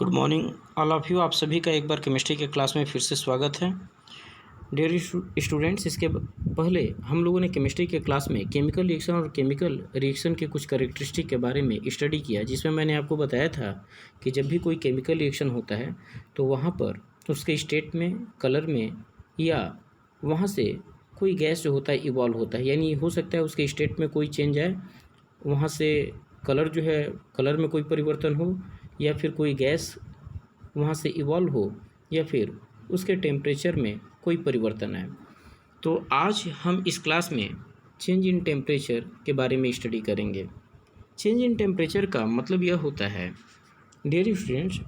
Good morning all of you. आप सभी का एक बार केमिस्ट्री के क्लास में फिर से स्वागत है। डियर स्टूडेंट्स, इसके पहले हम लोगों ने केमिस्ट्री के क्लास में केमिकल रिएक्शन और केमिकल रिएक्शन के कुछ कैरेक्टरिस्टिक के बारे में स्टडी किया, जिसमें मैंने आपको बताया था कि जब भी कोई केमिकल रिएक्शन होता है तो वहाँ पर उसके स्टेट में, कलर में या वहाँ से कोई गैस जो होता है इवॉल्व होता है। यानी हो सकता है उसके स्टेट में कोई चेंज आए, वहाँ से कलर जो है कलर में कोई परिवर्तन हो, या फिर कोई गैस वहाँ से इवॉल्व हो, या फिर उसके टेम्परेचर में कोई परिवर्तन आए। तो आज हम इस क्लास में चेंज इन टेम्परेचर के बारे में स्टडी करेंगे। चेंज इन टेम्परेचर का मतलब यह होता है, डियर स्टूडेंट्स,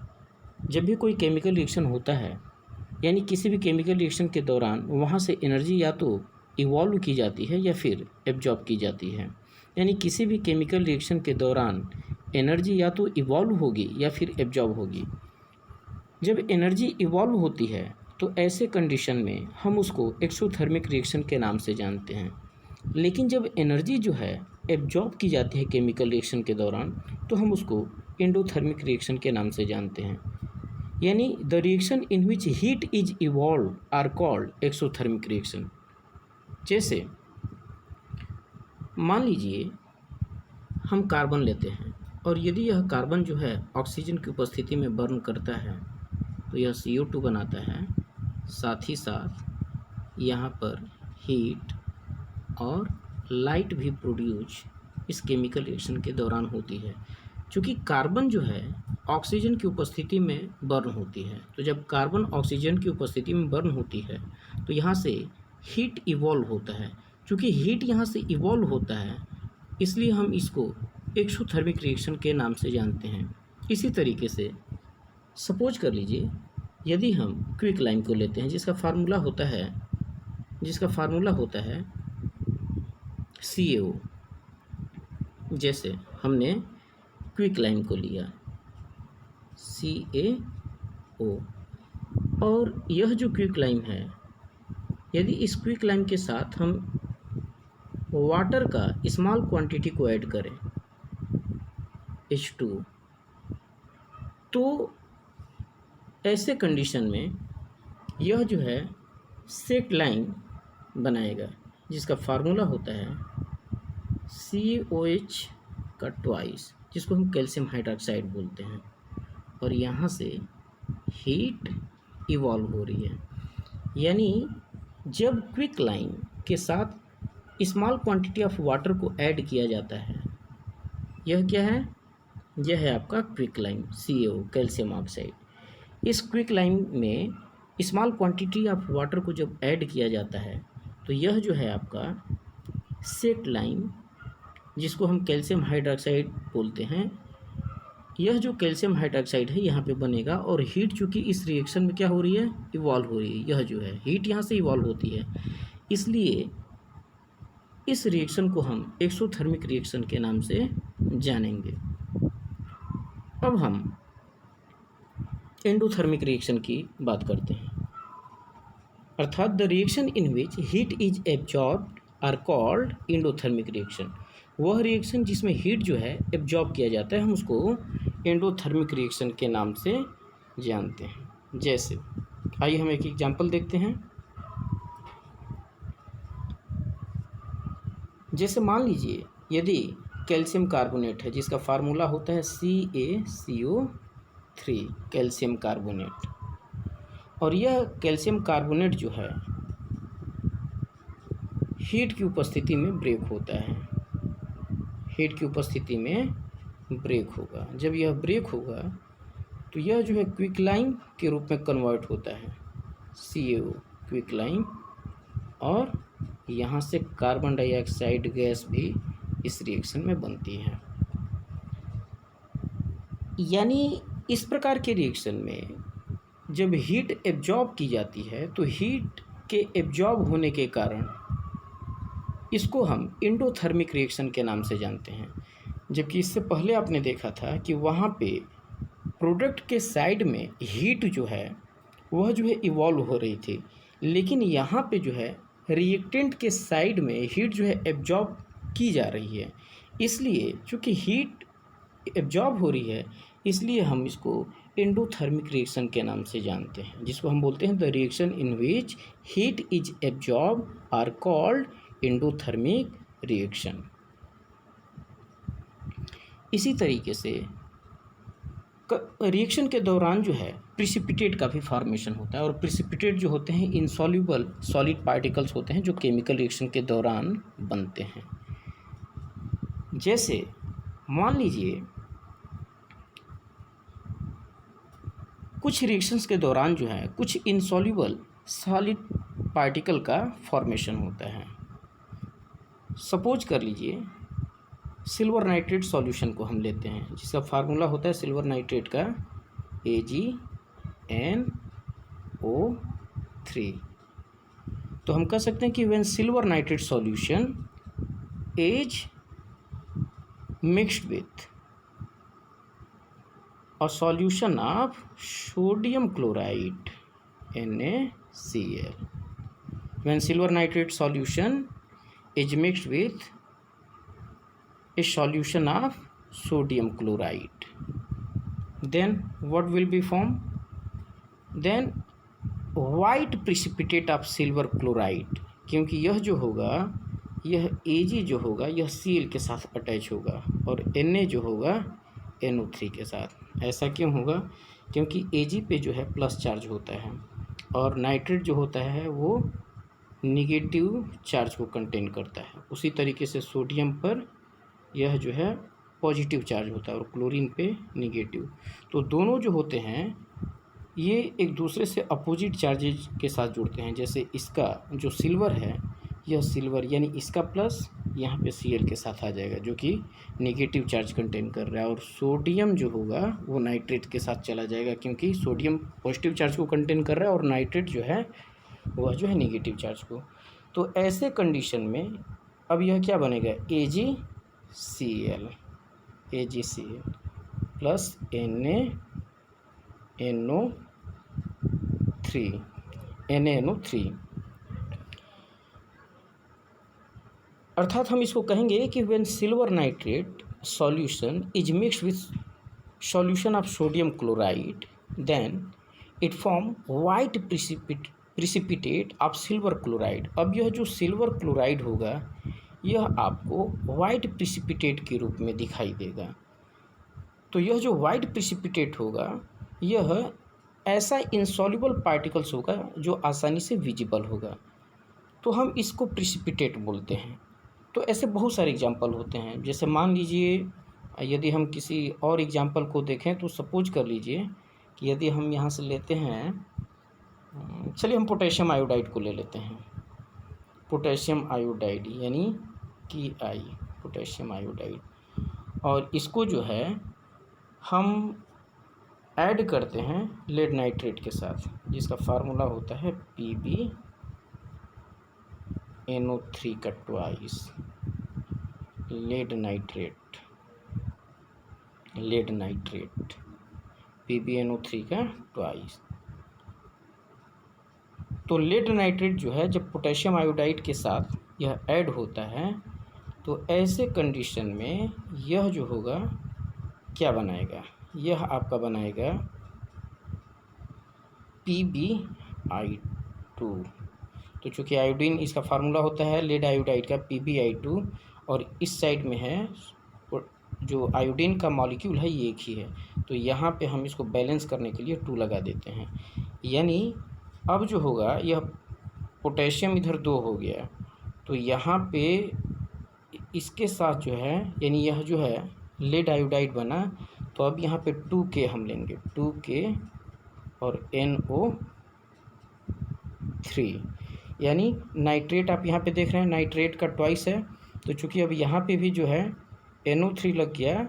जब भी कोई केमिकल रिएक्शन होता है, यानी किसी भी केमिकल रिएक्शन के दौरान वहाँ से एनर्जी या तो इवॉल्व की जाती है या फिर एब्जॉर्ब की जाती है। यानी किसी भी केमिकल रिएक्शन के दौरान एनर्जी या तो इवॉल्व होगी या फिर एब्जॉर्ब होगी। जब एनर्जी इवॉल्व होती है तो ऐसे कंडीशन में हम उसको एक्सोथर्मिक रिएक्शन के नाम से जानते हैं। लेकिन जब एनर्जी जो है एब्जॉर्ब की जाती है केमिकल रिएक्शन के दौरान, तो हम उसको एंडोथर्मिक रिएक्शन के नाम से जानते हैं। यानी the reaction in which heat is evolve are called exothermic reaction. जैसे मान लीजिए हम कार्बन लेते हैं, और यदि यह कार्बन जो है ऑक्सीजन की उपस्थिति में बर्न करता है तो यह CO2 बनाता है। साथ ही साथ यहाँ पर हीट और लाइट भी प्रोड्यूस इस केमिकल रिएक्शन के दौरान होती है। क्योंकि कार्बन जो है ऑक्सीजन की उपस्थिति में बर्न होती है, तो जब कार्बन ऑक्सीजन की उपस्थिति में बर्न होती है तो यहाँ से हीट इवॉल्व होता है। क्योंकि हीट यहाँ से इवॉल्व होता है, इसलिए हम इसको एक्सोथर्मिक रिएक्शन के नाम से जानते हैं। इसी तरीके से सपोज कर लीजिए, यदि हम क्विक लाइम को लेते हैं जिसका फार्मूला होता है CaO। जैसे हमने क्विक लाइम को लिया CaO, और यह जो क्विक लाइम है, यदि इस क्विक लाइम के साथ हम वाटर का स्मॉल क्वांटिटी को ऐड करें H2, तो ऐसे कंडीशन में यह जो है सेट लाइन बनाएगा, जिसका फार्मूला होता है COH का ट्वाइस, जिसको हम कैल्शियम हाइड्रोक्साइड बोलते हैं। और यहाँ से हीट इवॉल्व हो रही है। यानी जब क्विक लाइम के साथ स्मॉल क्वांटिटी ऑफ वाटर को ऐड किया जाता है, यह क्या है? यह है आपका quick lime CaO, calcium oxide. इस क्विक लाइम में स्मॉल क्वांटिटी ऑफ वाटर को जब ऐड किया जाता है तो यह जो है आपका सेट लाइम, जिसको हम कैल्शियम हाइड्रोक्साइड बोलते हैं, यह जो कैल्शियम हाइड्रोक्साइड है यहाँ पे बनेगा। और हीट चूँकि इस रिएक्शन में क्या हो रही है? इवॉल्व हो रही है। यह जो है हीट यहाँ से इवॉल्व होती है, इसलिए इस रिएक्शन को हम एक्सोथर्मिक रिएक्शन के नाम से जानेंगे। अब हम एंडोथर्मिक रिएक्शन की बात करते हैं, अर्थात the reaction in which heat is absorbed are called endothermic reaction. वह रिएक्शन जिसमें हीट जो है एब्जॉर्ब किया जाता है, हम उसको एंडोथर्मिक रिएक्शन के नाम से जानते हैं। जैसे आइए हम एक एग्जांपल देखते हैं। जैसे मान लीजिए यदि कैल्शियम कार्बोनेट है, जिसका फार्मूला होता है CaCO3, कैल्शियम कार्बोनेट, और यह कैल्शियम कार्बोनेट जो है हीट की उपस्थिति में ब्रेक होता है। हीट की उपस्थिति में ब्रेक होगा। जब यह ब्रेक होगा तो यह जो है क्विक लाइम के रूप में कन्वर्ट होता है, CaO क्विक लाइम, और यहाँ से कार्बन डाइऑक्साइड गैस भी इस रिएक्शन में बनती है। यानी इस प्रकार के रिएक्शन में जब हीट एब्जॉर्ब की जाती है तो हीट के एब्जॉर्ब होने के कारण इसको हम एंडोथर्मिक रिएक्शन के नाम से जानते हैं। जबकि इससे पहले आपने देखा था कि वहाँ पे प्रोडक्ट के साइड में हीट जो है वह जो है इवॉल्व हो रही थी, लेकिन यहाँ पे जो है रिएक्टेंट के साइड में हीट जो है एब्जॉर्ब की जा रही है। इसलिए चूँकि हीट एब्जॉर्ब हो रही है, इसलिए हम इसको एंडोथर्मिक रिएक्शन के नाम से जानते हैं, जिसको हम बोलते हैं the reaction in which heat is absorb are called endothermic reaction. इसी तरीके से रिएक्शन के दौरान जो है प्रिसिपिटेट का भी फॉर्मेशन होता है, और प्रिसिपिटेट जो होते हैं इनसॉल्युबल सॉलिड पार्टिकल्स होते हैं जो केमिकल रिएक्शन के दौरान बनते हैं। जैसे मान लीजिए कुछ रिएक्शंस के दौरान जो है कुछ इनसॉल्युबल सॉलिड पार्टिकल का फॉर्मेशन होता है। सपोज कर लीजिए सिल्वर नाइट्रेट सॉल्यूशन को हम लेते हैं, जिसका फार्मूला होता है सिल्वर नाइट्रेट का AgNO3। तो हम कह सकते हैं कि when silver nitrate solution is mixed with a solution of sodium chloride NaCl, when silver nitrate solution is mixed with a solution of sodium chloride, then what will be formed? Then white precipitate of silver chloride, क्योंकि यह जो होगा यह Ag जो होगा यह Cl के साथ अटैच होगा और Na जो होगा NO3 के साथ। ऐसा क्यों होगा? क्योंकि Ag पे जो है प्लस चार्ज होता है और नाइट्रेट जो होता है वो निगेटिव चार्ज को कंटेन करता है। उसी तरीके से सोडियम पर यह जो है पॉजिटिव चार्ज होता है और क्लोरीन पे निगेटिव। तो दोनों जो होते हैं ये एक दूसरे से अपोजिट चार्जेज के साथ जुड़ते हैं। जैसे इसका जो सिल्वर है यह सिल्वर यानी इसका प्लस यहाँ पे Cl के साथ आ जाएगा जो कि नेगेटिव चार्ज कंटेन कर रहा है, और सोडियम जो होगा वो नाइट्रेट के साथ चला जाएगा क्योंकि सोडियम पॉजिटिव चार्ज को कंटेन कर रहा है और नाइट्रेट जो है वह जो है नेगेटिव चार्ज को। तो ऐसे कंडीशन में अब यह क्या बनेगा AgCl प्लस NaNO3 अर्थात हम इसको कहेंगे कि when silver nitrate solution is mixed with solution of sodium chloride then it form white precipitate of silver chloride. अब यह जो सिल्वर क्लोराइड होगा यह आपको वाइट प्रिसिपिटेट के रूप में दिखाई देगा। तो यह जो वाइट प्रिसिपिटेट होगा यह ऐसा इंसॉल्युबल पार्टिकल्स होगा जो आसानी से विजिबल होगा, तो हम इसको प्रिसिपिटेट बोलते हैं। तो ऐसे बहुत सारे एग्जाम्पल होते हैं। जैसे मान लीजिए यदि हम किसी और एग्जाम्पल को देखें तो सपोज कर लीजिए कि यदि हम यहाँ से लेते हैं, चलिए हम पोटेशियम आयोडाइड को ले लेते हैं। पोटेशियम आयोडाइड यानी Ki पोटेशियम आयोडाइड, और इसको जो है हम ऐड करते हैं लेड नाइट्रेट के साथ जिसका फार्मूला होता है PbNO3 का ट्वाइस लेड नाइट्रेट PbNO3 का ट्वाइस। तो लेड नाइट्रेट जो है जब पोटेशियम आयोडाइड के साथ यह ऐड होता है तो ऐसे कंडीशन में यह जो होगा क्या बनाएगा, यह आपका बनाएगा PbI2। तो चूँकि आयोडीन इसका फार्मूला होता है लेड आयोडाइड का PbI2, और इस साइड में है जो आयोडीन का मॉलिक्यूल है ये एक ही है, तो यहाँ पे हम इसको बैलेंस करने के लिए 2 लगा देते हैं। यानी अब जो होगा यह पोटेशियम इधर 2 हो गया, तो यहाँ पे इसके साथ जो है यानी यह जो है लेड आयोडाइड बना, तो अब यहाँ पे 2K हम लेंगे 2K और NO3 यानी नाइट्रेट आप यहाँ पे देख रहे हैं नाइट्रेट का ट्वाइस है। तो चूँकि अब यहाँ पे भी जो है NO3 लग गया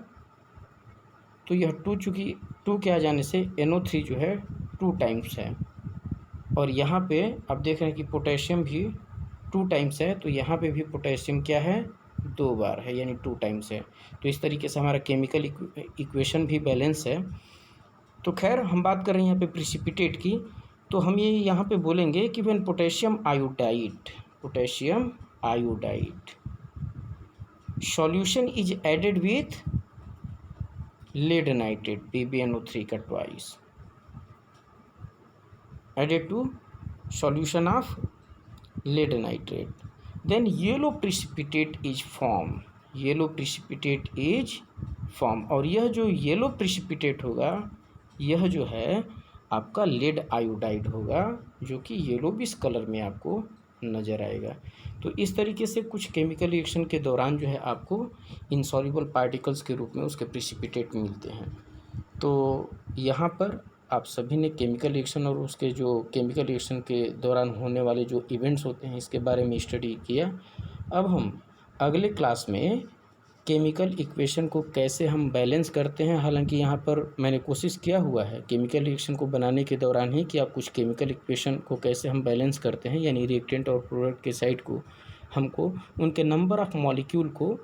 तो यह 2 चूँकि 2 के आ जाने से NO3 जो है 2 टाइम्स है, और यहाँ पे आप देख रहे हैं कि पोटेशियम भी 2 टाइम्स है, तो यहाँ पे भी पोटेशियम क्या है 2 बार है यानी 2 टाइम्स है। तो इस तरीके से हमारा केमिकल इक्वेशन भी बैलेंस है। तो खैर हम बात कर रहे हैं यहाँ पे प्रिसिपिटेट की, तो हम ये यहाँ पे बोलेंगे कि when potassium iodide solution is added with lead nitrate PbNO3 का twice added to solution of lead nitrate, then yellow precipitate is formed, yellow precipitate is formed। और यह जो येलो प्रिसिपिटेट होगा यह जो है आपका लेड आयोडाइड होगा, जो कि येलोविश कलर में आपको नज़र आएगा। तो इस तरीके से कुछ केमिकल रिएक्शन के दौरान जो है आपको इनसॉल्युबल पार्टिकल्स के रूप में उसके प्रिसिपिटेट मिलते हैं। तो यहाँ पर आप सभी ने केमिकल रिएक्शन और उसके जो केमिकल रिएक्शन के दौरान होने वाले जो इवेंट्स होते हैं इसके बारे में स्टडी किया। अब हम अगले क्लास में केमिकल इक्वेशन को कैसे हम बैलेंस करते हैं, हालांकि यहाँ पर मैंने कोशिश किया हुआ है केमिकल रिएक्शन को बनाने के दौरान ही कि आप कुछ केमिकल इक्वेशन को कैसे हम बैलेंस करते हैं, यानी रिएक्टेंट और प्रोडक्ट के साइड को हमको उनके नंबर ऑफ़ मॉलिक्यूल को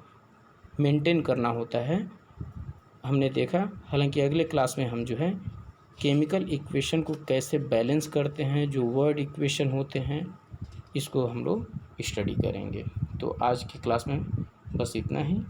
मेंटेन करना होता है, हमने देखा। हालांकि अगले क्लास में हम जो है केमिकल इक्वेशन को कैसे बैलेंस करते हैं, जो वर्ड इक्वेशन होते हैं, इसको हम लोग स्टडी करेंगे। तो आज की क्लास में बस इतना ही।